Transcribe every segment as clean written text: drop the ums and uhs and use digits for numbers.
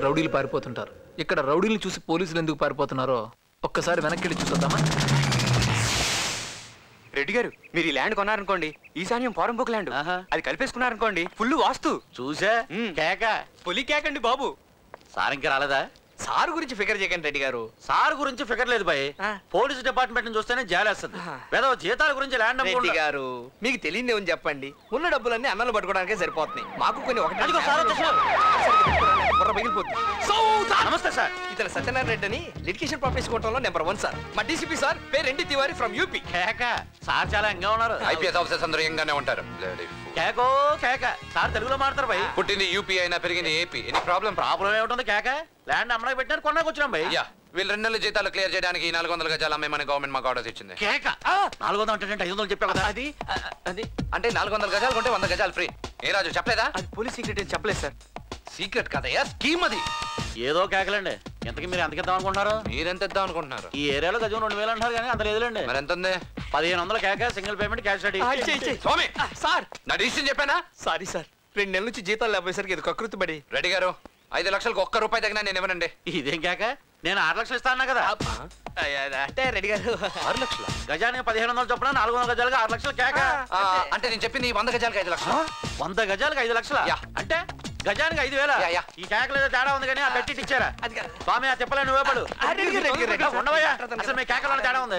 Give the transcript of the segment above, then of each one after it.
రౌడీలు పారిపోతుంటారు. ఇక్కడ రౌడీలు చూసి పోలీసులు ఎందుకు పారిపోతున్నారో ఒక్కసారి వెనక్కి వెళ్ళి చూద్దామా? రెడ్డి గారు, మీరు ఈ ల్యాండ్ కొన్నారనుకోండి, ఈశాన్యం పోరంబోక్ ల్యాండ్, అది కలిపేసుకున్నారనుకోండి, ఫుల్ వాస్తు. చూసా కేక పులి కేకండి బాబు. సార్ ఇంకా రాలేదా? సార్ గురించి ఫికర్ చేయకండి రెడ్డి గారు. సార్ గురించి ఫికర్ లేదు భయ్. పోలీస్ డిపార్ట్మెంట్ నుంచి చూస్తేనే జాలేస్తుంది. ఏదో జీతాల గురించి ల్యాండ్ రెడ్డి గారు, మీకు తెలియదు ఏమని చెప్పండి. ఉన్న డబ్బులన్నీ అన్నలు పట్టుకోవడానికే సరిపోతున్నాయి. మాకు కొన్ని నమస్తే సార్. ఇతను సత్యనారాయణ రెడ్డి అని లిటిగేషన్ ప్రాపర్టీస్ కోవటంలో నెంబర్ 1 సార్. మా డీసీపీ సార్ పేరు రెడ్డి తివారీ ఫ్రమ్ యూపీ. కేక సార్ చాలా యంగా ఉన్నారు. ఐపీఎస్ ఆఫీసర్స్ అందరూ యంగానే ఉంటారు. కేకో కేక సార్ తెలుగులో మాట్లాడతారు భయ్. పుట్టింది యూపీ అయినా పెరిగింది ఏపీ. ఎనీ ప్రాబ్లం ఏముంటుంది కేక? ల్యాండ్ అమ్మడానికి పెట్టినారు, కొన్నాకు వచ్చినాం భయ్. వీళ్ళు 2 నెలల జీతాలు క్లియర్ చేయడానికి 400 గజాలు అమ్మేమని గవర్నమెంట్ మాకు ఆర్డర్స్ ఇచ్చింది. కేక 400 అంటే 500 చెప్పావు కదా. అది అంటే 400 గజాలు కొంటే 100 గజాలు ఫ్రీ. ఏ రాజు చెప్పలేదా? అది పోలీస్ సీక్రెట్ అని చెప్పలేదు సార్. సీక్రెట్ కదయ్యా, స్కీమ్ అది. ఏదో కేకలండి. ఎంతకి మీరు ఎంత ఇద్దాం అనుకుంటున్నారు? మీరెంత ఇద్దాం అనుకుంటున్నారు? ఈ ఏరియాలో గజం 2000 అంటారు కానీ అంత లేదులేండి. మరి ఎంత ఉంది? 1500 కేక, సింగిల్ పేమెంట్, క్యాష్ రెడీ. స్వామి సార్, నా డిసిషన్ చెప్పానా? సారీ సార్, 2 నెలల నుంచి జీతాలు లేకపోయేసరికి ఇది కకృతి పడి. రెడ్డి గారు, 5 లక్షలకు ₹1 తగినా నేను ఇవ్వనండి. ఇదేం కేక? నేను 6 లక్షలు ఇస్తాను కదా. అంటే రెడ్డి గారు 6 లక్షల గజానికి 1500 చొప్పున 400 గజాలుగా 6 లక్షలు కేక. అంటే నేను చెప్పింది 100 గజాలకు 5 లక్షలు. 100 గజాలకు 5 లక్షల అంటే గజానికి 5000. ఈ కేకలు ఏదో తేడా ఉంది కానీ ఆ పెట్టి ఇచ్చారా స్వామి? ఆ చెప్పలే నువ్వే పడు ఉండవయ్యా. అసలు మీ కేకలో తేడా ఉంది.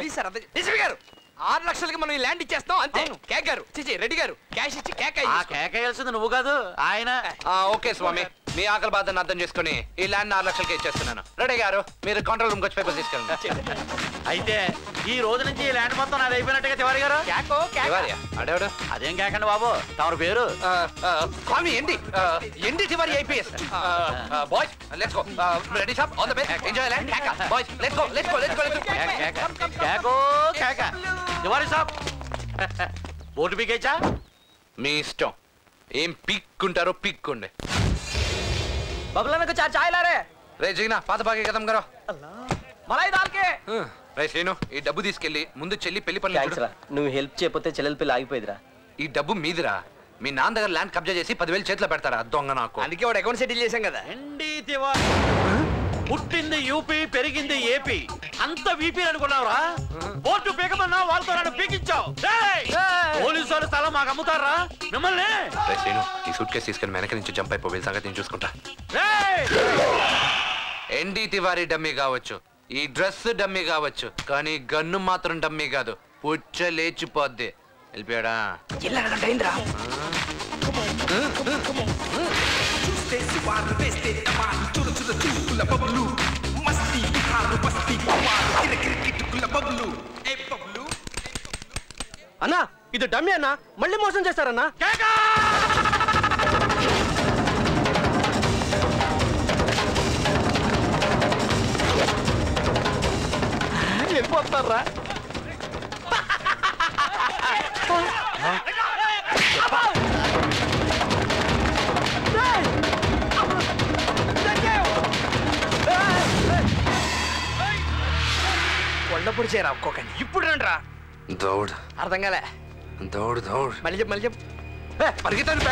6 లక్షలకి మనం ఈ ల్యాండ్ ఇచ్చేస్తాం అంతే. కేక్ గారు, రెడ్డి గారు క్యాష్ ఇచ్చి కేక్ కేక వేయాల్సింది నువ్వు కాదు ఆయన. ఓకే స్వామి, మీ ఆకలి బాధను అర్థం చేసుకుని ఈ ల్యాండ్ 6 లక్షలకి ఇచ్చేస్తున్నాను. రెడ్డి గారు, మీరు కంట్రోల్ రూమ్ వచ్చి పేపర్ తీసుకెళ్ళండి. అయితే ఈ రోజు నుంచి ఈ ల్యాండ్ మొత్తం నాది అయిపోయినట్టుగా తివారి గారు. అడేవాడు అదేం కేకండి బాబు, తమరు పేరు? స్వామి ఎండి Tiwari IPS. Boys let's go. Ready సాబ్, all the best, enjoy land. Boys let's go, let's go, let's go, let's go. కేకో కేక తివారి సాబ్. బోర్డు పీకేచ్చా? మీ ఇష్టం, ఏం పీక్కుంటారో పీక్కుండే. बबला को चाय ला रहे రే జీనా పాత బాగే కదం కరో. मलाई दाल के రే శ్రీను, ఈ డబ్బు తీసుకెళ్ళి ముందు చెల్లి పెళ్లి పనులు చూడు. నువ్వు హెల్ప్ చేయకపోతే చెల్లెల పెళ్లి ఆగిపోయిదిరా. ఈ డబ్బు మీదిరా. మీ నాన్న దగ్గర ల్యాండ్ కబ్జా చేసి 10,000 చేతిలో పెడతారా దొంగ నాకు. అందుకే వాడు అకౌంట్ సెటిల్ చేశాం కదా. ఎండి తివారి పుట్టింది యూపీ, పెరిగింది ఏపీ, అంత వీపీ అనుకున్నావురా? బోర్డు పీకమన్నా వాళ్ళతో నన్ను పీకించావు. పోలీసు వాళ్ళు స్థలం మాకు అమ్ముతారా మిమ్మల్ని? శ్రీను, ఈ సూట్ కేసు తీసుకుని వెనక నుంచి జంప్ అయిపో, వీళ్ళ సంగతి నేను చూసుకుంటా. ఎండి తివారీ డమ్మీ కావచ్చు, ఈ డ్రెస్ డమ్మీ కావచ్చు, కానీ గన్ను మాత్రం డమ్మీ కాదు. పుచ్చ లేచిపోద్ది. వెళ్ళిపోయాడా? అన్నా ఇది డమ్మీ అన్నా, మళ్ళీ మోసం చేస్తారన్నా. వెళ్ళిపోతారా? కొండపొడి చేయరా ఒక్కొక్కని. ఇప్పుడు రండి రా. దౌడ్. అర్థం కాలే. దౌడ్ దౌడ్. మళ్ళీ చెప్పు, మళ్ళీ చెప్పు. పరిగెత్తండి.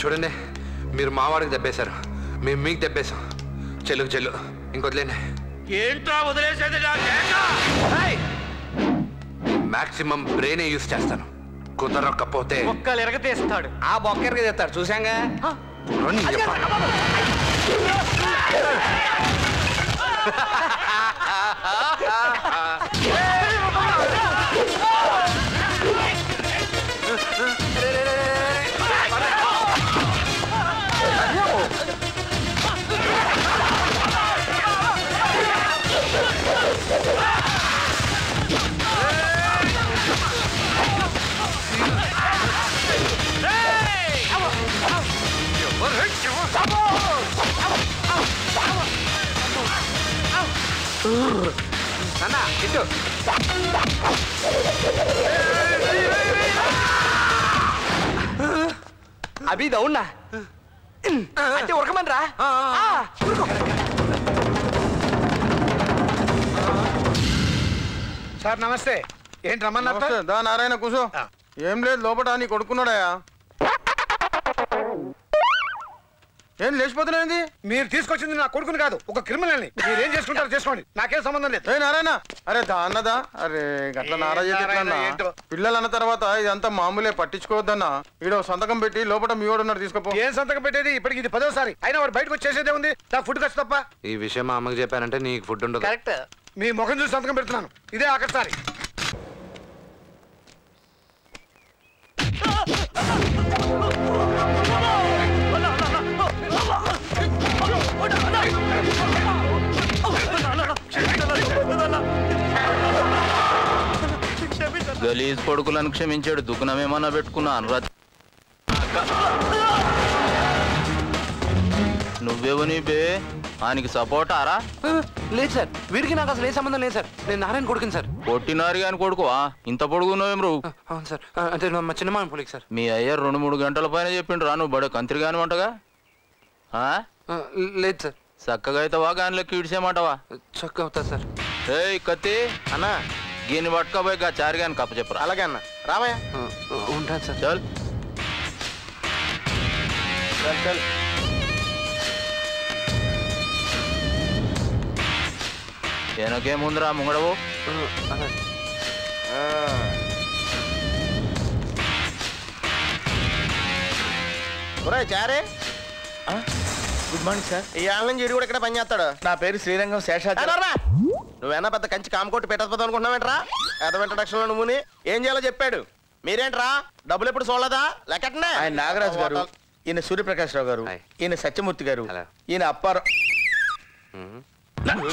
చూడండి, మీరు మావాడికి దెబ్బేశారు, మేము మీకు దెబ్బేశాం. చెల్లుకు చెల్లు, ఇంకొదిలేండి. ఏంట్రా వదిలేసేది? మాక్సిమం బ్రెయిన్ యూస్ చేస్తాను. కుదరకపోతే బొక్కలు ఎరగతీస్తాడు. ఆ బొక్క ఎరగతీస్తాడు చూసాంగా. అన్నా ఇటు అభి దౌన్నా అంటే ఉరకమనరా సార్ నమస్తే ఏంటి రమ్మన్నా దా నారాయణ కూర్చో ఏం లేదు లోపల నీ కొడుకున్నాడయా ఏం లేచిపోతున్నాయింది మీరు తీసుకొచ్చింది నా కొడుకుని కాదు ఒక క్రిమినల్ ని మీరు ఏం చేసుకుంటారో చేసుకోండి నాకేం సంబంధం లేదు ఏ నారాయణ అరే దా అన్నదా అరే గట్ల నారాజీ పిల్లలు అన్న తర్వాత ఇదంతా మామూలే పట్టించుకోవద్దన్నా ఈడో సంతకం పెట్టి లోపల మీ వాడు ఉన్నాడు తీసుకోపో ఏం సంతకం పెట్టేది ఇప్పటికి ఇది 10వ సారి అయినా వాడు బయటకు వచ్చేసేదే ఉంది నాకు ఫుడ్ ఖర్చు తప్ప ఈ విషయం మా అమ్మకి చెప్పానంటే నీకు ఫుడ్ ఉండదు కరెక్ట్. మీ ముఖం చూసి సంతకం పెడుతున్నాను ఇదే ఆఖరిసారి గలీజ్ కొడుకులను క్షమించాడు దుఃఖనమేమన్నా పెట్టుకున్నా అనురాధ నువ్వెవని బే ఆయనకి సపోర్ట్ ఆరా లేదు సార్ వీరికి నాకు అసలు ఏ సంబంధం లేదు సార్ నేను నారాయణ కొడుకుని సార్ కొట్టినారు కానీ కొడుకువా ఇంత పొడుగున్నావేం నువ్వు అవును సార్ అంటే మా చిన్నమామ పోలికి సార్ మీ అయ్య 2-3 గంటల పైన చెప్పిండ్రు రా నువ్వు బడే కంత్రి కాని వంటగా లేదు సార్ చక్కగా అవుతావా గానిలోకి ఇడిసేమంటావా చక్క అవుతా సార్ ఏయ్ కత్తి అన్నా గీని పట్టుకోబోయి గా చారు గాని కప్ప చెప్పరా అలాగే అన్న రామయ్య ఉంటాను సార్ చల్ చల్ చల్ వెనకేముందిరా ముంగడవు చారే గుడ్ మార్నింగ్ సార్. ఈ ఆళ్ళ నుంచి ఇడు కూడా ఇక్కడ పని చేస్తాడు నా పేరు శ్రీరంగం శేషాద్రి. నువ్వేనా పెద్ద కంచి కామకోటి పెట్టకపోతావు అనుకుంటున్నావేంట్రా ఎదవ ఇంట్రడక్షన్ లో నువ్వుని ఏం చేయాలో చెప్పాడు మీరేంట్రా డబ్బులు ఎప్పుడు చూడలేదా లెక్కటనే ఆయన నాగరాజు గారు, ఈయన సూర్యప్రకాష్ రావు గారు, హాయ్. ఈయన సత్యమూర్తి గారు, హలో. ఈయన అప్పారావు.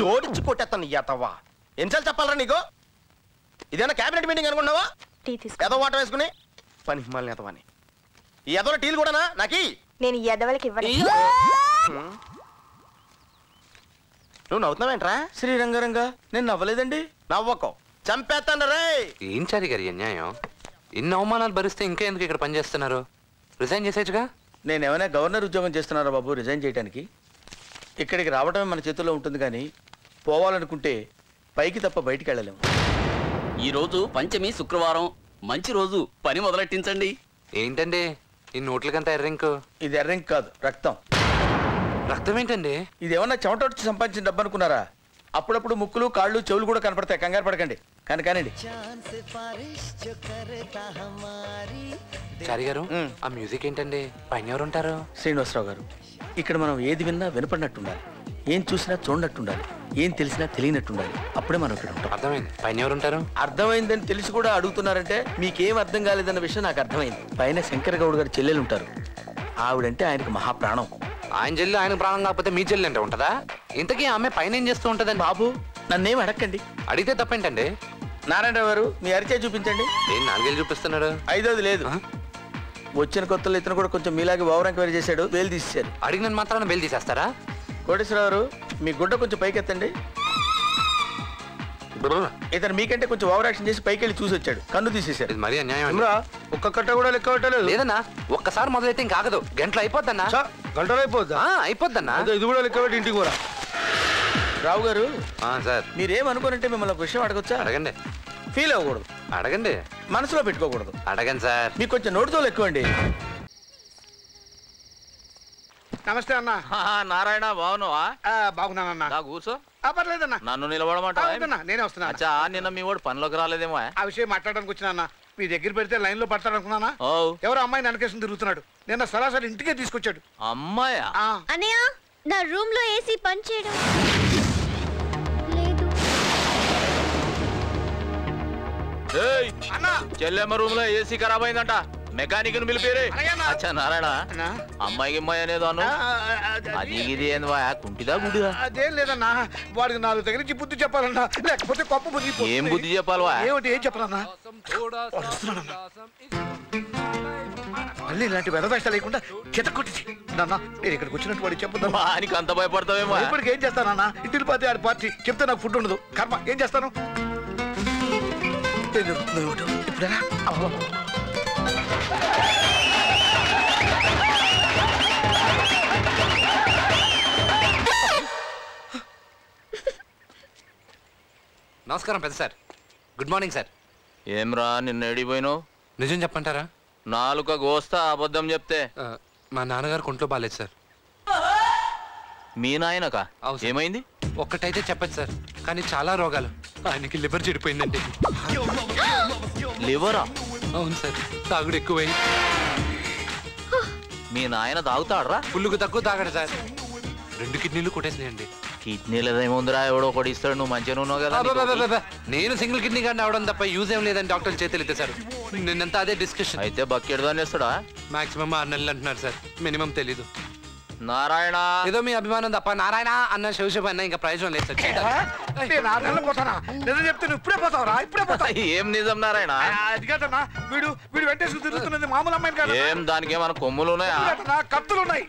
జోడించి కొట్టేస్తాను ఎతవా ఎన్నిసార్లు చెప్పాలరా నీకు ఇదేనా క్యాబినెట్ మీటింగ్ అనుకున్నావా ఎదవ వాట వేసుకుని పని హిమాలని ఎదవని ఈ ఎదవ టీలు కూడానా నాకి నేను ఈ ఎదవలకి ఇవ్వను. నువ్వు నవ్వుతున్నావేంట్రా శ్రీరంగరంగా నేను నవ్వలేదండి. నవ్వకో చంపేస్తాను రే ఏం చారి గారి అన్యాయం ఇన్ని అవమానాలు భరిస్తే ఇంకా ఎందుకు ఇక్కడ పనిచేస్తున్నారు రిజైన్ చేసేచ్చుగా నేను ఏమైనా గవర్నర్ ఉద్యోగం చేస్తున్నారా బాబు రిజైన్ చేయడానికి? ఇక్కడికి రావడమే మన చేతుల్లో ఉంటుంది కానీ పోవాలనుకుంటే పైకి తప్ప బయటికి వెళ్ళలేము. ఈ రోజు పంచమి శుక్రవారం మంచి రోజు పని మొదలెట్టించండి. ఏంటండి ఈ నోట్లకంతా ఎర్రింకు ఇది ఎర్రంక్ కాదు, రక్తం. రక్తం ఏంటండి? ఇది ఏమన్నా చెమట వచ్చి సంపాదించిన డబ్బు అనుకున్నారా? అప్పుడప్పుడు ముక్కులు కాళ్ళు చెవులు కూడా కనపడతాయి, కంగారు పడకండి. కానండి చారి గారు ఆ మ్యూజిక్ ఏంటండి? పైన ఎవరు ఉంటారు? శ్రీనివాసరావు గారు, ఇక్కడ మనం ఏది విన్నా వినపడినట్టుండాలి, ఏం చూసినా చూడనట్టుండాలి, ఏం తెలిసినా తెలియనట్టుండాలి. అప్పుడే మనం ఇక్కడ ఉంటాం. అర్థమైంది. పైన ఎవరు ఉంటారు? అర్థమైందని తెలిసి కూడా అడుగుతున్నారంటే మీకేం అర్థం కాలేదన్న విషయం నాకు అర్థమైంది. పైన శంకర్ గౌడ్ గారు చెల్లెలు ఉంటారు, ఆవిడంటే ఆయనకు మహాప్రాణం. ఆయన చెల్లి ఆయన ప్రాణం కాకపోతే మీ చెల్లి అంటే ఉంటుందా? ఇంతకీ ఆమె పైన ఏం చేస్తూ ఉంటుందండి? బాబు నన్నేం అడగండి. అడిగితే తప్పేంటండి? నారాయణరావు గారు మీ అరిచే చూపించండి. ఏం నాలుగేళ్ళు చూపిస్తున్నాడు? ఐదోది లేదు. వచ్చిన కొత్తలో ఇతను కూడా కొంచెం మీలాగే ఓవర్ ఎంక్వైరీ చేశాడు, వేలు తీసేశారు. అడిగిన మాత్రాన బెయిల్ తీసేస్తారా? కోటేశ్వరరావు గారు మీ గుడ్డ కొంచెం పైకెత్తండి. ఇతను మీకంటే కొంచెం ఓవర్ యాక్షన్ చేసి పైకి వెళ్ళి చూసి వచ్చాడు, కన్ను తీసేశాడు. ఇది మరీ అన్యాయం అండి. ఒక్క కట్ట కూడా లెక్క పెట్టలేదు లేదన్నా ఒక్కసారి మొదలైతే ఇంకా ఆగదు. గంటలు అయిపోద్దన్నా. గంటలు అయిపోద్దా అయిపోద్దన్నా. ఇది కూడా లెక్క పెట్టి ఇంటికి కూడా రావు గారు సార్ మీరేమనుకోనంటే మిమ్మల్ని ఒక విషయం అడగొచ్చా? అడగండి. ఫీల్ అవ్వకూడదు, అడగండి. మనసులో పెట్టుకోకూడదు. అడగండి సార్. మీకు కొంచెం నోటితో ఎక్కువ అండి. నమస్తే అన్న. నారాయణ బాగున్నావా? బాగున్నానన్నా. నా కూర్చో. పర్లేదన్నా, నన్ను నిలబడమంటా? నేనే వస్తున్నా. అచ్చా నిన్న మీ వాడు పనిలోకి రాలేదేమో? ఆ విషయం మాట్లాడడానికి వచ్చినా మీ దగ్గర పెడితే లైన్ లో పడతాడు అనుకున్నానా? ఓ ఎవరో అమ్మాయి ననకేసం తిరుగుతున్నాడు, నిన్న సరాసరి ఇంటికే తీసుకొచ్చాడు. అమ్మాయా? అన్నయ్య నా రూమ్ లో ఏసీ పని చేయడం లేదు. చెల్లెమ్మ రూమ్ లో ఏసీ ఖరాబ్ అయిందంట, మెకానిక్ ని పిలిపేరే. అచ్చా నారాయణ, అమ్మాయికి అమ్మాయి అనేదో అను, అది ఇది ఏంది వా, కుంటిదా గుడిదా? అదేం లేదన్నా, వాడికి 4 తగిలించి బుద్ధి చెప్పాలన్నా, లేకపోతే కొప్ప బుద్ధి. ఏం బుద్ధి చెప్పాలి వా? ఏమిటి ఏం చెప్పాలన్నా? మళ్ళీ ఇలాంటి వెదవేష లేకుండా చితకొట్టి నాన్న, నేను ఇక్కడికి వచ్చినట్టు వాడికి చెప్పొద్దు. ఆయనకి అంత భయపడతావేమో. ఇప్పటికి ఏం చేస్తానన్నా, ఇంటికి పోతే ఆడి పార్టీ చెప్తే నాకు ఫుడ్ ఉండదు. కర్మ, ఏం చేస్తాను? ఇప్పుడేనా? నమస్కారం పెద్ద సార్. Good morning sir. ఏమ్రా నిన్న ఎడిపోయినావు? నిజం చెప్పంటారా? నాలుక గోస్తా అబద్ధం చెప్తే. మా నాన్నగారు కొంట్లో బాలేదు సార్. మీ నాయనకా? ఏమైంది? ఒక్కటైతే చెప్పచ్చు సార్, కానీ చాలా రోగాలు. ఆయనకి లివర్ చెడిపోయిందండి. లివరా? అవును సార్, తాగుడు ఎక్కువైంది. మీ నాయన తాగుతాడరా? ఫుల్లుకు తక్కువ తాగడు సార్, 2 కిడ్నీలు కొట్టేసినాయండి. కిడ్నీలదేముందిరా, ఎవడో ఒకటి ఇస్తాడు, నువ్వు మంచిగా ఉన్నావు కదా. నేను సింగిల్ కిడ్నీ గారిని అవడం తప్ప యూజ్ ఏం లేదని డాక్టర్లు చేతులు ఎత్తారు. నిన్నంతా అదే డిస్కషన్. అయితే బక్కెట్ దాన్ని ఇస్తాడా? మాక్సిమం 6 నెలలు అంటున్నారు సార్, మినిమం తెలీదు. నారాయణ, ఏదో మీ అభిమానం తప్ప నారాయణ అన్న శివశివ అన్న ఇంకా ప్రయోజనం లేదు సార్. నిజం చెప్తే నువ్వు ఇప్పుడే పోతావురా, ఇప్పుడే పోతావు. ఏం నిజం నారాయణ? అది కాదన్నా, వీడు వెంటేసుకు తిరుగుతున్నది మామూలు అమ్మాయిని కాదు. ఏం దానికి ఏమైనా కొమ్ములు ఉన్నాయా? కత్తులు ఉన్నాయి.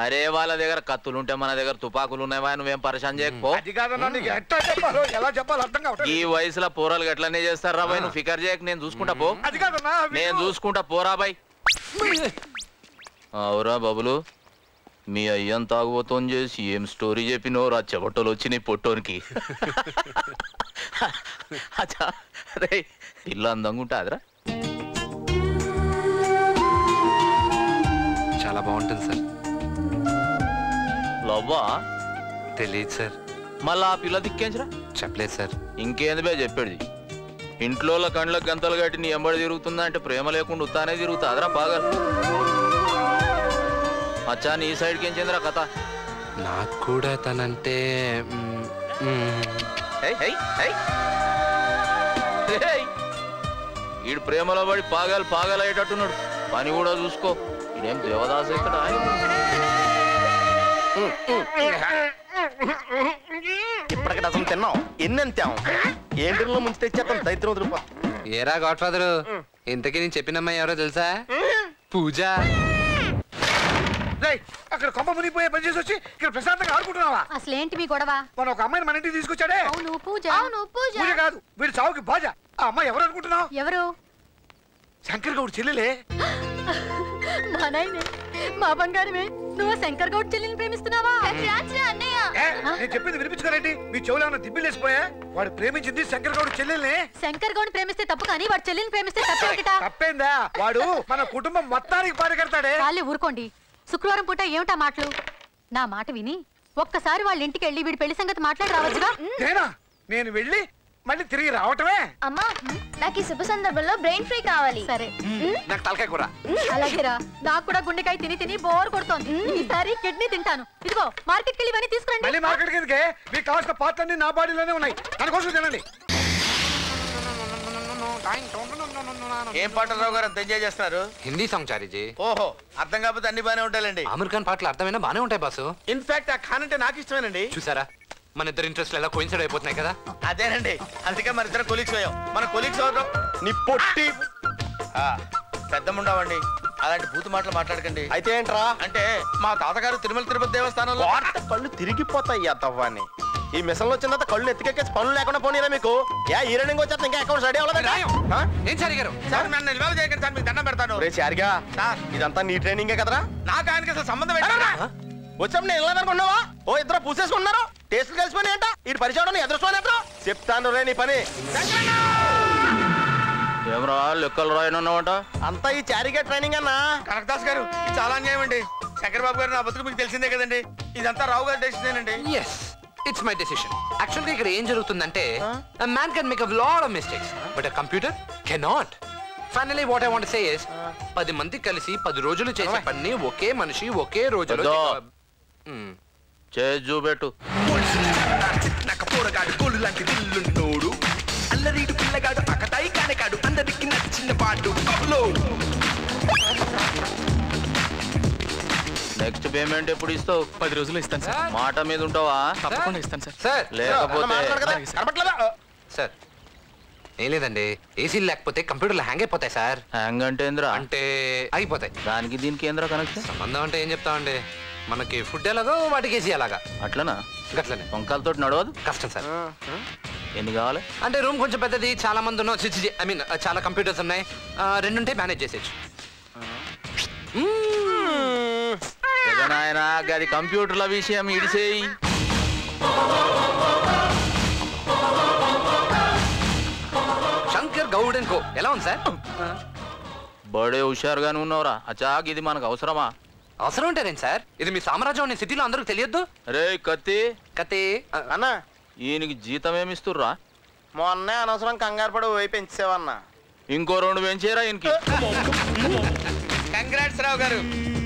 అరే వాళ్ళ దగ్గర కత్తులు ఉంటే మన దగ్గర తుపాకులు ఉన్నాయా? నువ్వేం పరిశాన్ చేయకపో. అది కాదన్నా, నీకు ఎట్లా చెప్పాలో ఎలా చెప్పాలో అర్థం కావట్లేదు. ఈ వయసులో పోరాలు ఎట్లనే చేస్తారా బాయ్? నువ్వు ఫికర్ చేయక, నేను చూసుకుంటా పో. అది కాదన్నా, నేను చూసుకుంటా పోరా బాయ్. అవురా బాబులు, మీ అయ్యన్ తాగుబోతోని చేసి ఏం స్టోరీ చెప్పినోరా, చెబట్టోలు వచ్చినాయి పొట్టోనికి. అచ్చా రే, ఇల్లు అందంగా ఉంటుందిరా. చాలా బాగుంటుంది సార్. లవ్వా? తెలియదు సార్. మళ్ళా ఆ పిల్ల దిక్కేంచరా? చెప్పలేదు సార్. ఇంకేంది బే చెప్పేది? ఇంట్లో కండ్లకు గంతలు కట్టి నీ ఎంబడి తిరుగుతుందా అంటే ప్రేమ లేకుండా ఉత్తానే తిరుగుతా అదరా బాగా. అచ్చా నీ సైడ్కి ఏం చెందిరా కథ? నాకు కూడా తనంటే ఈడు ప్రేమలో పడి పాగాలు అయ్యేటట్టున్నాడు. పని కూడా చూసుకో, ఇదేం దేవదాస్ ఇక్కడ. ఇప్పటికి అసలు తిన్నావు, ఎన్ని అంతాం ఏంటిలో ముంచి తెచ్చేస్తాం దైత్రం రూపా. ఏరా గాడ్ ఫాదర్, ఇంతకీ నేను చెప్పినమ్మా ఎవరో తెలుసా? పూజ. అక్కడ కొమ్మ మునిగిపోయే పని చేసి వచ్చి ఇక్కడ ప్రశాంతంగా ఆడుకుంటున్నావా? అసలు ఏంటి మీ గొడవ? మన ఒక అమ్మాయిని మన ఇంటికి తీసుకొచ్చాడే. అవును పూజ. అవును పూజ. పూజ కాదు, వీడి చావుకి బాజ. ఆ అమ్మాయి ఎవరు అనుకుంటున్నావు? ఎవరు? శంకర్ గౌడ్ చెల్లెలే. మా నాయనే, మా బంగారమే, నువ్వు శంకర్ గౌడ్ చెల్లిని ప్రేమిస్తున్నావా? నేను చెప్పింది వినిపించుకోరేంటి? మీ చెవులు ఏమైనా దిబ్బిలు వేసిపోయా? వాడు ప్రేమించింది శంకర్ గౌడ్ చెల్లెల్ని. శంకర్ గౌడ్ ప్రేమిస్తే తప్పు, కానీ వాడు చెల్లిని ప్రేమిస్తే తప్పేమిటా? తప్పేందా? వాడు మన కుటుంబం మొత్తానికి పాడి కడతాడే. వాళ్ళే ఊరుకోండి. శుక్రవారం పూట ఏమిటా మాటలు? నా మాట విని ఒక్కసారి వాళ్ళ ఇంటికి వెళ్ళి వీడి పెళ్లి సంగతి మాట్లాడి రావచ్చుగా. నేను వెళ్ళి మళ్ళీ తిరిగి రావటమే. అమ్మా, నాకు ఈ శుభ సందర్భంలో బ్రెయిన్ ఫ్రీ కావాలి. సరే, నాకు తలకాయ కూర. అలాగేరా, నాకు కూడా గుండెకాయ తిని తిని బోర్ కొడుతోంది. ఈసారి కిడ్నీ తింటాను. ఇదిగో మార్కెట్కి వెళ్ళి ఇవన్నీ తీసుకురండి. మళ్ళీ మార్కెట్కి ఎందుకే? మీకు కావాల్సిన పార్ట్లన్నీ నా బాడీలోనే ఉన్నాయి, దానికోసం తినండి. ఏం పాటరావు గారు అంత ఎంజాయ్ చేస్తున్నారు? హిందీ సాంగ్ చారీజీ. ఓహో, అర్థం కాకపోతే అన్ని బానే ఉంటాయండి. అమెరికన్ పాటలు అర్థమైనా బానే ఉంటాయి బాసు. ఇన్ఫాక్ట్ ఆ ఖాన్ అంటే నాకు ఇష్టమేనండి. చూసారా, మన ఇద్దరు ఇంట్రెస్ట్ ఎలా కోయిన్సైడ్ అయిపోతున్నాయి కదా. అదేనండి, అందుకే మన ఇద్దరు కొలీగ్స్ అయ్యాం. మన కొలీగ్స్ అవుతాం. నీ పొట్టి పెద్దముండవండి, అలాంటి బూతు మాటలు మాట్లాడకండి. అయితే ఏంట్రా అంటే మా తాతగారు తిరుమల తిరుపతి దేవస్థానంలో కళ్ళు తిరిగిపోతాయి. తవ్వాన్ని ఈ మిషన్ లో వచ్చిన కళ్ళు ఎత్తికెక్కేసి పనులు లేకుండా పోనీరా మీకు. ఏ రన్నింగ్ వచ్చేస్తా ఇంకా అకౌంట్ రెడీ అవ్వలేదు. ఏం చారి గారు? సార్ నన్ను నిల్వలు చేయకండి సార్, మీకు దండం పెడతాను. రే చారిగా, ఇదంతా నీ ట్రైనింగే కదరా? నాకు ఆయనకి అసలు సంబంధం వచ్చాము నేను వెళ్ళదనుకున్నావా? ఓ ఇద్దరు పూసేసుకుంటున్నారు, టేస్ట్లు కలిసిపోయి ఏంట? ఈ పరిచయం ఎదురుస్తాను చెప్తాను రే నీ పని. ఏమరా లెక్కలు రాయనున్నావంట? అంతా ఈ చారిగా ట్రైనింగ్ అన్నా. కనకదాస్ గారు, చాలా అన్యాయం అండి. శంకర్ బాబు గారు నా బతుకు మీకు తెలిసిందే కదండి. ఇదంతా రావు గారి డెసిషన్ అండి. yes it's my decision. actually ఇక్కడ ఏం జరుగుతుందంటే a man can make a lot of mistakes but a computer cannot. finally what I want to say is 10 మంది కలిసి 10 రోజులు చేసే పని ఒకే మనిషి ఒకే రోజులో. చేసి చూపెట్టు. నాకు పోరగాడు గోలు లాంటి దిల్లున్నోడు, అల్లరీడు పిల్లగాడు అకతాయి కానకాడు, అందరికి నచ్చిన పాటు నెక్స్ట్ పేమెంట్ ఎప్పుడు ఇస్తావు? 10 రోజులు ఇస్తాను సార్. మాట మీద ఉంటావా? తప్పకుండా ఇస్తాను సార్. సార్ లేకపోతే సార్ ఏం లేదండి, ఏసీలు లేకపోతే కంప్యూటర్లు హ్యాంగ్ అయిపోతాయి సార్. హ్యాంగ్ అంటే ఏంద్రా? అంటే అయిపోతాయి. దానికి దీనికి ఏంద్రా కనెక్షన్? సంబంధం అంటే ఏం చెప్తామండి, మనకి ఫుడ్ ఎలాగో వాటికి ఏసీ అలాగా. అట్లనా? గట్లనే. వంకాలతో నడవదు, కష్టం సార్. ఎన్ని కావాలి? అంటే రూమ్ కొంచెం పెద్దది, చాలా మంది ఉన్నాం, ఐ మీన్ చాలా కంప్యూటర్స్ ఉన్నాయి, 2 ఉంటే మేనేజ్ చేసేయచ్చు. నాయనా గది కంప్యూటర్ల విషయం ఇడిసేయి. శంకర్ గౌడ్ అండ్ కో ఎలా ఉంది సార్? బడే హుషారుగానే ఉన్నవరా. అచాక్ ఇది మనకు అవసరమా? అవసరం ఉంటారేంటి సార్, ఇది మీ సామ్రాజ్యం అనే సిటీలో అందరికి తెలియద్దు. రే కత్తి కత్తి అన్న ఈయనకి జీతం ఏమిస్తుర్రా? మొన్నే అనవసరం కంగారు పడి పోయి పెంచేవన్నా. ఇంకో 2 పెంచేరా ఈయనకి. కంగ్రాట్స్ రావు గారు,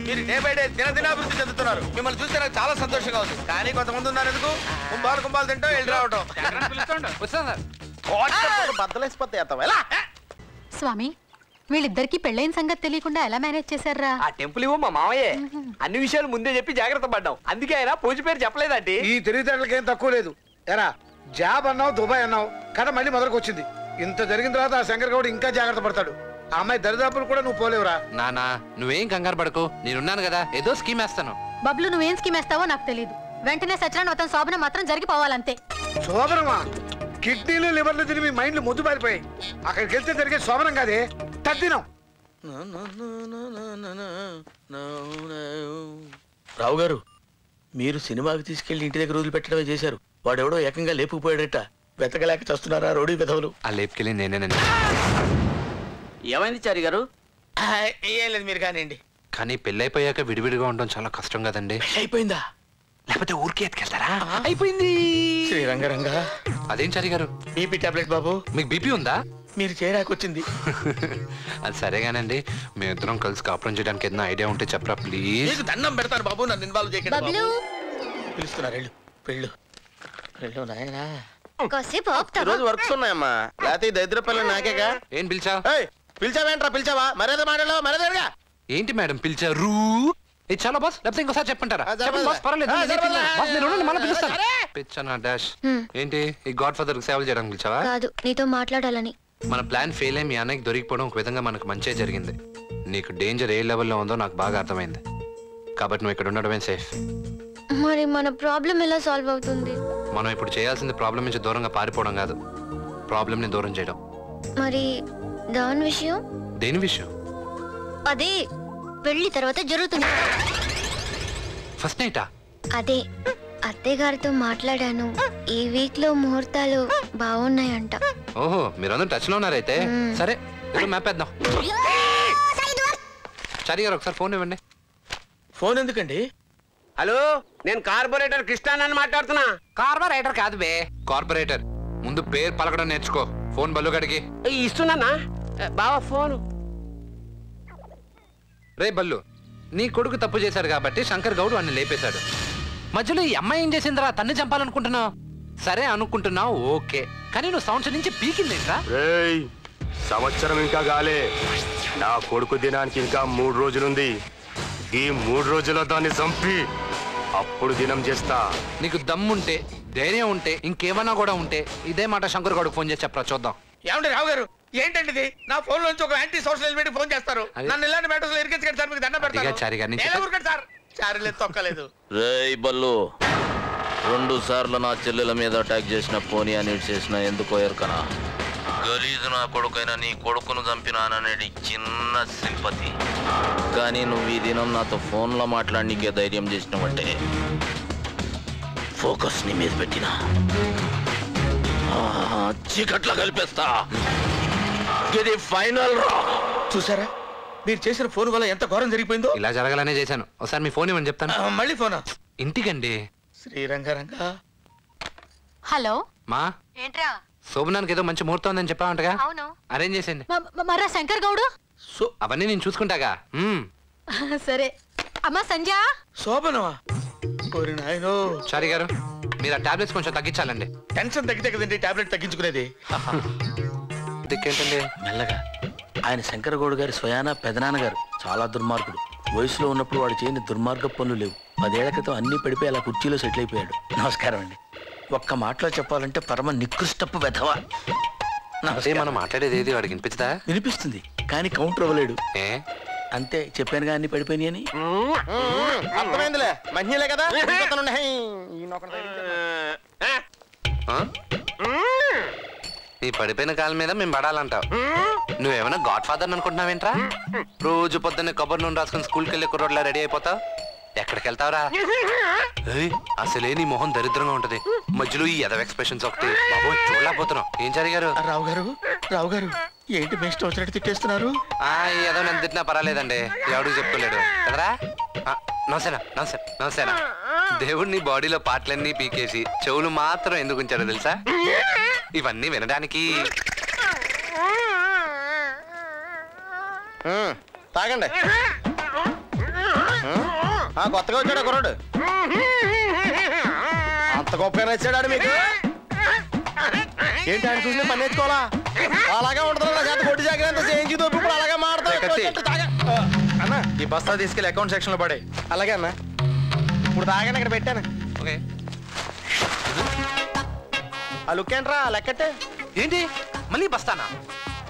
మీరు డే బై డే దినాభివృద్ధి చెందుతున్నారు. మిమ్మల్ని చూస్తే నాకు చాలా సంతోషంగా ఉంది. కానీ కొంతమంది ఉన్నారు ఎందుకు కుంభాలు తింటాం వెళ్ళి రావటం. బద్దలేసిపోతే ఎలా? స్వామి, వీళ్ళిద్దరికి పెళ్ళైన సంగతి తెలియకుండా ఎలా మేనేజ్ చేశారా? ఆ టెంపుల్ ఇవ్వ మా మామయ్యే. అన్ని విషయాలు ముందే చెప్పి జాగ్రత్త పడ్డాం, అందుకే ఆయన పూజ పేరు చెప్పలేదండి. ఈ తెలివితేటలకి ఏం తక్కువ లేదు. ఎరా జాబ్ అన్నావు, దుబాయ్ అన్నావు, కథ మళ్ళీ మొదలుకు వచ్చింది. ఇంత జరిగిన తర్వాత ఆ శంకర్ గౌడ్ ఇంకా జాగ్రత్త పడతాడు. ఆ అమ్మాయి దరిదాపులు కూడా నువ్వు పోలేవురా. నానా నువ్వేం కంగారు పడకు, నేనున్నాను కదా, ఏదో స్కీమ్ వేస్తాను. బబ్లు, నువ్వేం స్కీమ్ వేస్తావో నాకు తెలియదు. వెంటనే సత్యనారాయణ శోభనం మాత్రం జరిగిపోవాలంతే. శోభనమా? కిడ్నీలు లివర్లు తిని మీ మైండ్లు ముద్దు పారిపోయి అక్కడికి వెళ్తే జరిగే శోభనం కాదే, తద్దినం. రావు గారు, మీరు సినిమాకి తీసుకెళ్లి ఇంటి దగ్గర వదిలిపెట్టడమే చేశారు. వాడెవడో ఏకంగా లేపుకుపోయాడట. వెతకలేక చేస్తున్నారా రౌడీ విధవులు? ఆ లేపుకెళ్ళి నేనేనండి. ఏమైంది చారి గారు? ఏం లేదు, మీరు కానివ్వండి. కానీ పెళ్ళైపోయాక విడివిడిగా ఉండడం చాలా కష్టం కదండి. అయిపోయిందా? లేకపోతే ఊరికి ఎత్తుకెళ్తారా? అయిపోయింది. శ్రీరంగరంగా అదేం చారి గారు? బీపీ టాబ్లెట్ బాబు. మీకు బీపీ ఉందా? మీరు చేరాకొచ్చింది. అది సరేగానండి, మేమిద్దరం కలిసి కాపురం చేయడానికి ఏదైనా ఐడియా ఉంటే చెప్పరా ప్లీజ్. నీకు దండం పెడతాను బాబు, నన్ను ఇన్వాల్వ్ చేయకండి బాబు. పిలుస్తున్నారు, వెళ్ళు వెళ్ళు వెళ్ళు నాయనా. రోజు వర్క్స్ ఉన్నాయమ్మా, లేకపోతే దరిద్ర పిల్లలు నాకేగా. ఏం పిలిచావు? పిలిచావేంట్రా? పిలిచావా? మర్యాద మాటలో మర్యాదగా. ఏంటి మేడం పిలిచారు? ఇది చాలా బాస్, లేకపోతే ఇంకోసారి చెప్పంటారా? పిచ్చనా డాష్. ఏంటి ఈ గాడ్ ఫాదర్ సేవలు చేయడానికి పిలిచావా? కాదు, నీతో మాట్లాడాలని. మన ప్లాన్ ఫెయిల్ అయ్యి మీ అన్నకి దొరికిపోవడం ఒక విధంగా మనకు మంచే జరిగింది. నీకు డేంజర్ ఏ లెవెల్లో ఉందో నాకు బాగా అర్థమైంది, కాబట్టి నువ్వు ఇక్కడ ఉండడమే సేఫ్. మరి మన ప్రాబ్లం ఎలా సాల్వ్ అవుతుంది? మనం ఇప్పుడు చేయాల్సింది ప్రాబ్లం నుంచి దూరంగా పారిపోవడం కాదు, ప్రాబ్లం ని దూరం చేయడం. మరి దాని విషయం? దేని విషయం? అదే పెళ్లి తర్వాత జరుగుతుంది. ఫస్ట్ నైటా? అదే అత్తయ్య గారితో మాట్లాడాను. ఈ వీక్ లో ముహూర్తాలు బాగున్నాయంట. ఓహో, మీరందరూ టచ్ లో ఉన్నారైతే. సరే మ్యాప్ వేద్దాం. చారి గారు ఒకసారి ఫోన్ ఇవ్వండి. ఫోన్ ఎందుకండి? హలో, నేను కార్పొరేటర్ కృష్ణానని మాట్లాడుతున్నా. కార్పొరేటర్ కాదు బే, కార్పొరేటర్. ముందు పేరు పలకడం నేర్చుకో. ఫోన్ బల్లు గడికి ఇస్తున్నా బావా ఫోను. రే బల్లు, నీ కొడుకు తప్పు చేశాడు కాబట్టి శంకర్ గౌడ్ వాడిని లేపేశాడు. మధ్యలో ఈ అమ్మాయి ఏం చేసిందిరా? తన్ని చంపాలనుకుంటున్నావు. సరే అనుకుంటున్నావు, ఓకే, కానీ నువ్వు సంవత్సరం నుంచి పీకిందేంట్రా? సంవత్సరం ఇంకా గాలే. నా కొడుకు దినానికి ఇంకా 3 రోజులుంది. ఈ 3 రోజుల్లో దాన్ని చంపి అప్పుడు దినం చేస్తా. నీకు దమ్ముంటే, ధైర్యం ఉంటే, ఇంకేమన్నా కూడా ఉంటే ఇదే మాట శంకర్ గౌడ్కి ఫోన్ చేసి చెప్పరా చూద్దాం. ఏమండి రావు గారు, ఏంటండి ఇది? నా ఫోన్ నుంచి ఒక యాంటీ సోషల్ ఎలిమెంట్ ఫోన్ చేస్తారు. నన్ను ఇలాంటి మ్యాటర్స్ లో ఇరికించకండి సార్, మీకు దండం పెడతాను. సార్ చారిలేదు, తొక్కలేదు. రేయ్ బల్లు, 2 సార్లు నా చెల్లెల మీద అటాక్ చేసిన పోనీ అని చేసిన ఎందుకో ఎరకనా? గలీజు నా కొడుకైనా నీ కొడుకును చంపినాననేది చిన్న సింపతి. కానీ నువ్వు ఈ దినం నాతో ఫోన్లో మాట్లాడనీకే ధైర్యం చేసినవంటే ఫోకస్ నీ మీద పెట్టినా చీకట్లా కలిపేస్తా. ఇది ఫైనల్ రా. చూసారా, మీరు చేసిన ఫోన్ వల్ల ఎంత ఘోరం జరిగిపోయిందో. ఇలా జరగాలనే చేశాను. ఒకసారి మీ ఫోన్ ఇవ్వని చెప్తాను. మళ్ళీ ఫోనా? ఇంటికండి. శ్రీరంగరంగా. హలో మా ఏంట్రా? శోభనానికి ఏదో మంచి ముహూర్తం ఉందని చెప్పావంటగా, అవును, అరేంజ్ చేసేయండి. మరా శంకర్ గౌడు? అవన్నీ నేను చూసుకుంటాగా. సరే అమ్మా సంధ్య. శోభనమా? చారి గారు మీరు ఆ టాబ్లెట్స్ కొంచెం తగ్గించాలండి. టెన్షన్ తగ్గితే కదండి టాబ్లెట్ తగ్గించుకునేది. దిక్కేంటండి? మెల్లగా. ఆయన శంకరగౌడ్ గారి స్వయాన పెదనాన్నగారు చాలా దుర్మార్గుడు. వయసులో ఉన్నప్పుడు వాడు చేయని దుర్మార్గ పనులు లేవు. 10 ఏళ్ల క్రితం అన్ని పడిపోయి అలా కుర్చీలో సెటిల్ అయిపోయాడు. నమస్కారం అండి. ఒక్క మాటలో చెప్పాలంటే పరమ నికృష్టపు వెధవ. మనం మాట్లాడేది ఏది వాడికి వినిపించదా? వినిపిస్తుంది కానీ కౌంటర్ అవ్వలేడు. అంతే చెప్పానుగా అన్ని పడిపోయినాయి అని. అర్థమైందిలే మంచిలే కదా. ఈ పడిపోయిన కాలం మీద మేము పడాలంటావు. నువ్వేమైనా గాడ్ ఫాదర్ అనుకుంటున్నావేంట్రా? రోజు పొద్దున్నే కొబ్బరి నూనె రాసుకుని స్కూల్కి వెళ్ళి కుర్రోడ్లా రెడీ అయిపోతావు. ఎక్కడికి వెళ్తావురా? అసలే నీ మొహం దరిద్రంగా ఉంటది. మధ్యలో ఈ ఎదవ ఎక్స్ప్రెషన్స్ ఒకటి బాబోయ్ చూడలేకపోతున్నావు. ఏం జరిగారు? రావు గారు ఏంటి బెస్ట్ వచ్చినట్టు తిట్టేస్తున్నారు? ఏదో నన్ను తిట్టినా పర్వాలేదండి, ఎవడికి చెప్పుకోలేడు కదరా. నమసేనా నమస్తే నమసేనా. దేవుడిని బాడీలో పాటలన్నీ పీకేసి చెవులు మాత్రం ఎందుకు ఉంచారో తెలుసా? ఇవన్నీ వినడానికి. తాగండి. కొత్తగా వచ్చాడు కుర్రాడు. అంత గొప్పగా నచ్చాడు మీకు. ఏంటి ఆయన చూసి పని నేర్చుకోవాలా? అలాగే ఉంటుంది నా చేత కొట్టి జాగ్రత్త చేయించి దొరికి ఇప్పుడు అలాగే మాడతాడు. అన్న ఈ బస్తా తీసుకెళ్ళి అకౌంట్ సెక్షన్ లో పడే. అలాగే అన్న ఇప్పుడు తాగాను ఇక్కడ పెట్టాను. ఆ లుక్ ఏంట్రా లెక్కట్టే ఏంటి మళ్ళీ బస్తానా?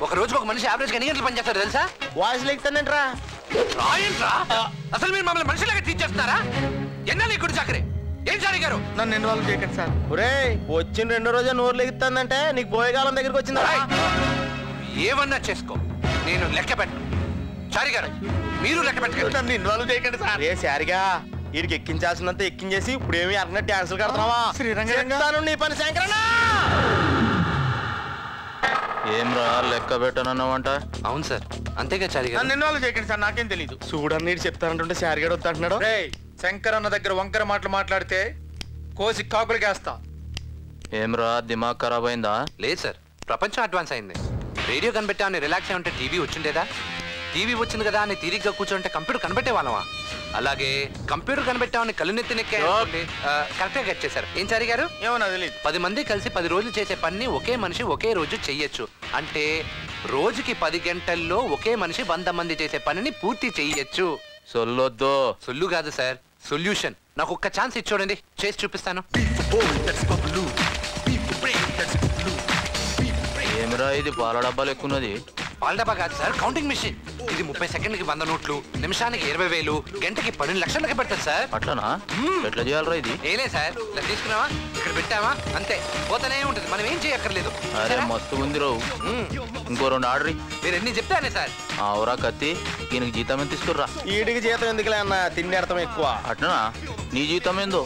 ఒక రోజుకి ఒక మనిషి యావరేజ్ ఎన్ని గంటలు పనిచేస్తారు తెలుసా? వాయిస్ లెక్కుతానంట్రా. అసలు మీరు మమ్మల్ని మనుషులాగా ట్రీట్ చేస్తున్నారా? ఎన్నాళ్ళు ఇక్కడ చాకరీ? ఏం సార్ గారు నన్ను ఇన్వాల్వ్ చేయకండి సార్. ఒరే వచ్చిన 2 రోజే నోరు లెగుతుందంటే నీకు పోయేకాలం దగ్గరికి వచ్చిందా? ఏమన్నా చేసుకో, నేను లెక్క పెట్టను. చారి గారు మీరు లెక్క పెట్టండి. నన్ను ఇన్వాల్వ్ చేయకండి సార్. ఏ సారిగా వీడికి ఎక్కించాల్సినంత ఎక్కించేసి ఇప్పుడు ఏమి అన్న డాన్సులు కడుతున్నావా? శ్రీరంగ నీ పని శంకరన్నా. ఏమ్రా లెక్క పెట్టనన్నావంట? అవును సార్ అంతేగా చారి గారు. నన్ను ఇన్వాల్వ్ చేయకండి సార్, నాకేం తెలీదు. చూడని చెప్తానంటుంటే సారిగాడు వద్దంటున్నాడు. శంకర్ అన్న దగ్గర వంకర మాటలు మాట్లాడితే కోసి కాకులకేస్తా. ఏమ్రా దిమాగ్ ఖరాబ్ అయిందా? లేదు సార్, ప్రపంచం అడ్వాన్స్ అయింది. రేడియో కనిపెట్టామని రిలాక్స్ అయి ఉంటే టీవీ వచ్చిండేదా? టీవీ వచ్చింది కదా అని తీరిగ్గా కూర్చోంటే కంప్యూటర్ కనిపెట్టే వాళ్ళమా? అలాగే కంప్యూటర్ కనిపెట్టామని కళ్ళు నెత్తి నెక్కే కరెక్ట్గా గెట్ చేశారు. ఏం చారి గారు? ఏమన్నా తెలియదు. 10 మంది కలిసి 10 రోజులు చేసే పని ఒకే మనిషి ఒకే రోజు చెయ్యొచ్చు. అంటే రోజుకి 10 గంటల్లో ఒకే మనిషి 100 మంది చేసే పనిని పూర్తి చెయ్యొచ్చు. సొల్లొద్దు. సొల్లు కాదు సార్, సొల్యూషన్. నాకు ఒక్క ఛాన్స్ ఇచ్చి చూడండి, చేసి చూపిస్తాను. ఏమిరా ఇది పాల డబ్బాలు ఎక్కున్నది? పాల డబ్బా కాదు సార్, కౌంటింగ్ మిషన్. ఇది 30 సెకండ్లకి 100 నోట్లు, నిమిషానికి 20,000, గంటకి 12 లక్షలకి పెడతారు సార్. అట్లనా? ఎట్లా చేయాలరా ఇది? ఏలే సార్, ఇలా తీసుకున్నావా ఇక్కడ పెట్టావా అంతే, పోతనే ఉంటుంది. మనం ఏం చేయక్కర్లేదు. అరే మస్తు ఉంది రావు. ఇంకో 2 ఆర్డర్. మీరు ఎన్ని చెప్తానే సార్. అవురా కత్తి, దీనికి జీతం ఎంత తీసుకుర్రా? ఈడికి జీతం ఎందుకులే అన్న, తిండి అర్థం ఎక్కువ. అట్లనా? నీ జీతం ఏందో?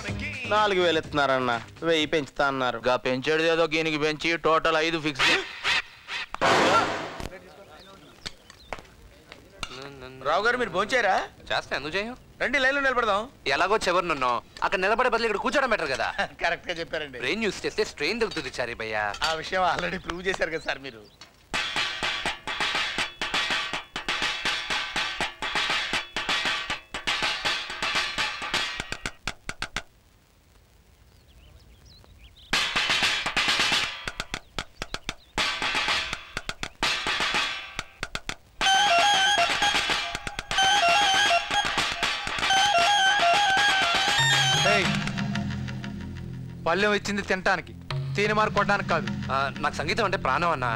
4,000 ఇస్తున్నారన్న, 1000 పెంచుతా అన్నారు. గా పెంచేది ఏదో దీనికి పెంచి టోటల్ 5 ఫిక్స్. రావు గారు మీరు భోంచేరా? చేస్తా, ఎందుకు చేయం? రండి లైన్లో నిలబడదాం. ఎలాగో చివరినున్నాం, అక్కడ నిలబడే బదులు ఇక్కడ కూర్చోడం బెటర్ కదా. కరెక్ట్ గా చెప్పారండి. బ్రెయిన్ యూస్ చేస్తే స్ట్రెయిన్ దొరుకుతుంది చారి భయ్యా. ఆ విషయం ఆల్రెడీ ప్రూవ్ చేశారు కదా సార్ మీరు. పళ్ళెం ఇచ్చింది తినటానికి, తీని మారు కొట్టడానికి కాదు. నాకు సంగీతం అంటే ప్రాణం అన్న.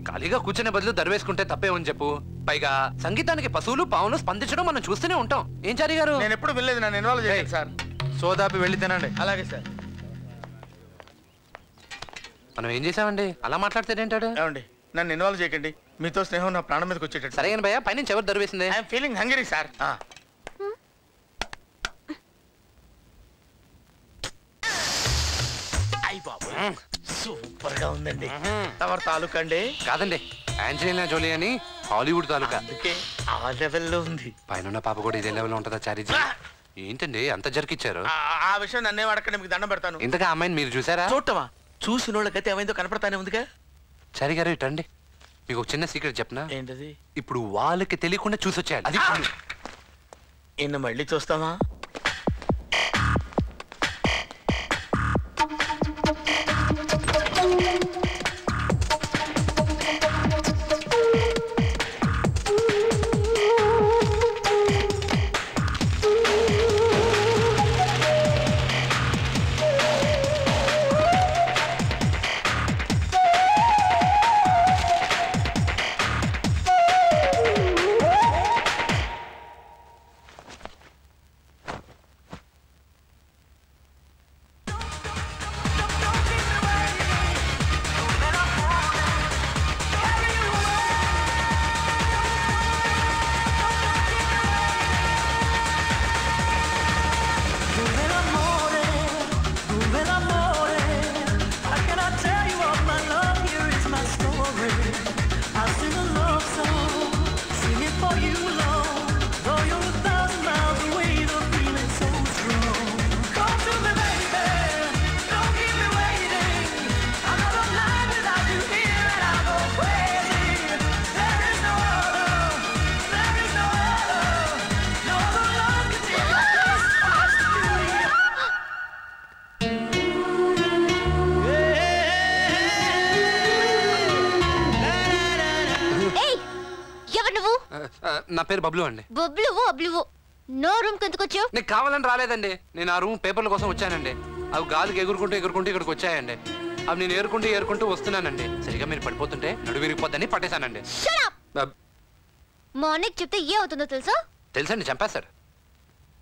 ఖాళీగా కూర్చునే బదులు దరివేసుకుంటే తప్పేమని చెప్పు. పైగా సంగీతానికి పశువులు పావులు స్పందించడం మనం చూస్తూనే ఉంటాం. ఏం చారి గారు? నేను ఎప్పుడు వెళ్ళలేదు, నన్ను ఇన్వాల్వ్ చేయండి సార్. సోదాపి వెళ్ళి తినండి. అలాగే సార్. మనం ఏం చేసామండి అలా మాట్లాడితేంటాడు? ఏమండి నన్ను ఇన్వాల్వ్ చేయకండి, మీతో స్నేహం నా ప్రాణం మీదకి వచ్చేటట్టు. సరే భయ్యా, పైనుంచి ఎవరు దరివేసింది? I'm feeling hungry sir. Super గా ఉందండి. ఎవరి తాలూకా అండి? కాదండి, ఆంజలీనా జోలీ అని హాలీవుడ్ తాలూకా. అందుకే ఆ లెవెల్లో ఉంది. పైన పాప కూడా ఇదే లెవెల్ ఉంటుందా చారీజీ? ఏంటండి అంత జరికిచ్చారు? ఆ విషయం నన్నే అడగండి, మీకు దండం పెడతాను. ఇంతగా అమ్మాయిని మీరు చూసారా? చూడటమా? చూసిన వాళ్ళకైతే ఏమైందో కనపడతానే ఉందిగా. చారి గారు ఇటండి, మీకు ఒక చిన్న సీక్రెట్ చెప్పనా? ఏంటది? ఇప్పుడు వాళ్ళకి తెలియకుండా చూసొచ్చాడు. అది ఇన్న మళ్ళీ చూస్తావా? నా పేరు బబ్లు అండి. నో రూమ్ ఎందుకు వచ్చావు? నీకు కావాలని రాలేదండి. నేను ఆ రూమ్ పేపర్ల కోసం వచ్చానండి. అవి గాలికి ఎగురుకుంటూ ఇక్కడికి వచ్చాయండి. అవి నేను ఏరుకుంటూ వస్తున్నానండి. సరిగా మీరు పడిపోతుంటే నడు విరిగిపోద్దని పట్టేశానండి. మార్నింగ్ చెప్తే ఏమవుతుందో తెలుసా? తెలుసండి, చంపేశారు.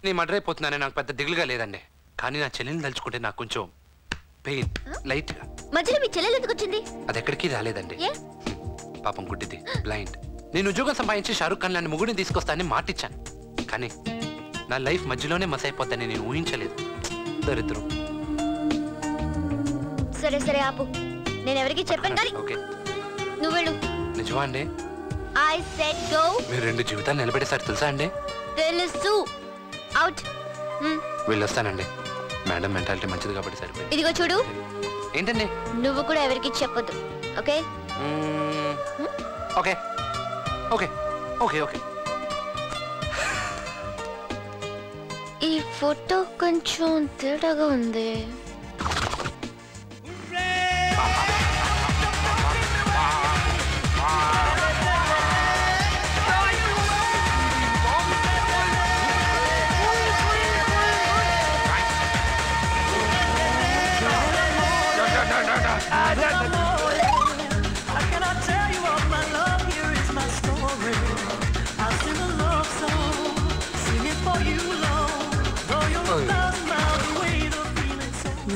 నీ మర్డర్ అయిపోతున్నానే నాకు పెద్ద దిగులుగా లేదండి. కానీ నా చెల్లెల్ని తలుచుకుంటే నాకు కొంచెం పెయిన్ లైట్ గా. మధ్యలో మీ చెల్లెలు ఎందుకు వచ్చింది? అది ఎక్కడికి రాలేదండి. పాపం గుడ్డిది, బ్లైండ్. నేను ఉద్యోగం సంపాదించి షారుఖ్ ఖాన్ లాంటి ముగ్గురిని తీసుకొస్తానని మాటిచ్చాను. కానీ నా లైఫ్ మధ్యలోనే మస్ అయిపోతానని నేను ఊహించలేదు. దరిద్రం. సరే సరే ఆపు, నేను ఎవరికి చెప్పాను కానీ నువ్వు వెళ్ళు. నిజమా అండి? I said go. మీరు 2 జీవితాలు నిలబెట్టేసారు తెలుసా అండి? తెలుసు. అవుట్. వెళ్ళొస్తానండి. మేడం మెంటాలిటీ మంచిది కాబట్టి సరిపోయింది. ఇదిగో చూడు. ఏంటండి? నువ్వు కూడా ఎవరికి చెప్పొద్దు, okay? Okay okay okay okay. ఈ ఫోటో కొంచెం తేడాగా ఉంది.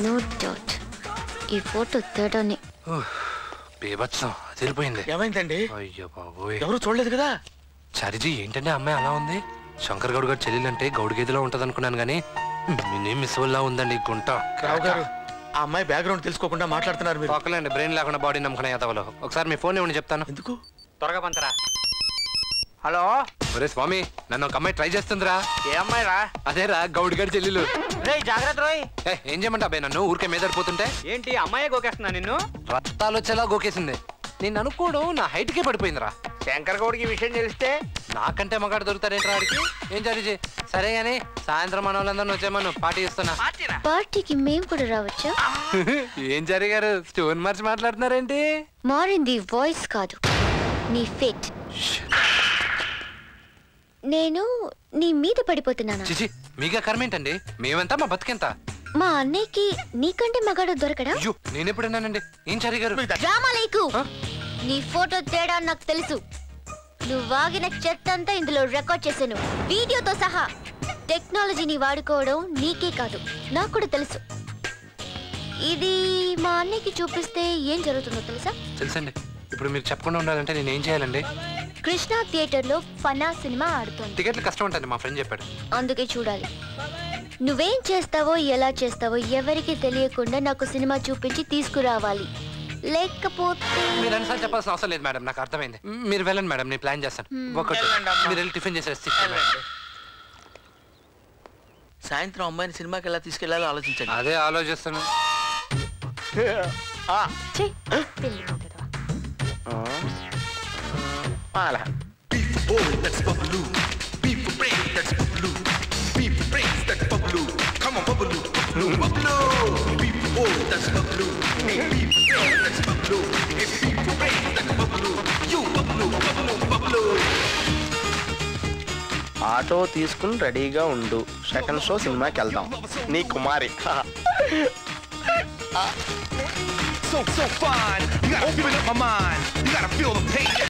నో డౌట్ ఈ ఫోటో తేడానే. బేబత్సం తెలిపోయింది. ఏమైందండి? అయ్యో బాబోయ్, ఎవరు చూడలేదు కదా? చారిజీ ఏంటంటే అమ్మాయి అలా ఉంది? శంకర్ గౌడ్ గారు చెల్లెలంటే గౌడ్ గేదెలో ఉంటది అనుకున్నాను కానీ నేనేం మిస్ వల్ల ఉందండి. గుంట రావు గారు, ఆ అమ్మాయి బ్యాక్గ్రౌండ్ తెలుసుకోకుండా మాట్లాడుతున్నారు మీరు. పక్కలండి, బ్రెయిన్ లేకుండా బాడీ నమ్ముకునే యాదవలో. ఒకసారి మీ ఫోన్ ఇవ్వండి చెప్తాను. ఎందుకు? త్వరగా పంచరా. హలో. ఒరే స్వామి, నన్ను ఒక అమ్మాయి ట్రై చేస్తుందిరా. ఏ అమ్మాయి రా? అదేరా గౌడ్ గారి చెల్లెలు. జాగ్రత్త రోయ్. ఏం చేయమంటా అబ్బాయి, నన్ను ఊరికే మీదడిపోతుంటే. ఏంటి అమ్మాయి గోకేస్తున్నా నిన్ను? రక్తాలు వచ్చేలా గోకేసింది. నేను అనుకోవడం నా హైట్ కే పడిపోయిందిరా. శంకర్ గౌడ్కి విషయం తెలిస్తే నాకంటే మగాడు దొరుకుతారేంట్రా వాడికి? ఏం చారిజీ? సరే గానీ సాయంత్రం మన వాళ్ళందరినీ వచ్చేమను పార్టీ ఇస్తున్నా. పార్టీకి మేము కూడా రావచ్చా? ఏం జరిగారు? స్టోన్ మార్చి మాట్లాడుతున్నారేంటి? మారింది వాయిస్ కాదు, నీ ఫేట్. నేను నీ మీద పడిపోతున్నానా? చిచి, మీగా కర్మేంటండి? మేమంతా మా బతికెంత. మా అన్నయ్యకి నీకంటే మగాడు దొరకడా? అయ్యో, నేనెప్పుడన్నానండి? ఏం జరిగారు? డ్రామా లేకు. నీ ఫోటో తేడా నాకు తెలుసు. నువ్వు వాగిన చెత్త అంతా ఇందులో రికార్డ్ చేశాను, వీడియోతో సహా. టెక్నాలజీని వాడుకోవడం నీకే కాదు, నాకు కూడా తెలుసు. ఇది మా అన్నయ్యకి చూపిస్తే ఏం జరుగుతుందో తెలుసా? తెలుసండి. ఇప్పుడు మీరు చెప్పకుండా ఉండాలంటే నేను ఏం చేయాలండి? కృష్ణ థియేటర్ లో ఫనా సినిమా ఆడుతోంది. టికెట్లు కష్టం ఉంటుంది, మా ఫ్రెండ్ చెప్పాడు. అందుకే చూడాలి. నువ్వేం చేస్తావో ఎలా చేస్తావో ఎవరికి తెలియకుండా నాకు సినిమా చూపించి తీసుకురావాలి. లేకపోతే మీరు అన్నిసార్లు చెప్పాల్సిన అవసరం లేదు మేడం, నాకు అర్థమైంది. మీరు వెళ్ళండి మేడం, నేను ప్లాన్ చేస్తాను. ఒకటి మీరు వెళ్ళి టిఫిన్ చేసేసి సాయంత్రం అమ్మాయిని సినిమాకి ఎలా తీసుకెళ్లాలో ఆలోచించండి. అదే ఆలోచిస్తాను. That's Babalu. Beef for brain, that's Babalu. Beef for brains, that's Babalu. Come on, Babalu, Babalu, Babalu. Beef for that's Babalu. Beef for brains, that's auto తీసుకుని రెడీగా ఉండు. సెకండ్ షో సినిమాకి వెళ్దాం. నీ కుమారి. So fine, you gotta open up my mind, you gotta feel the pain.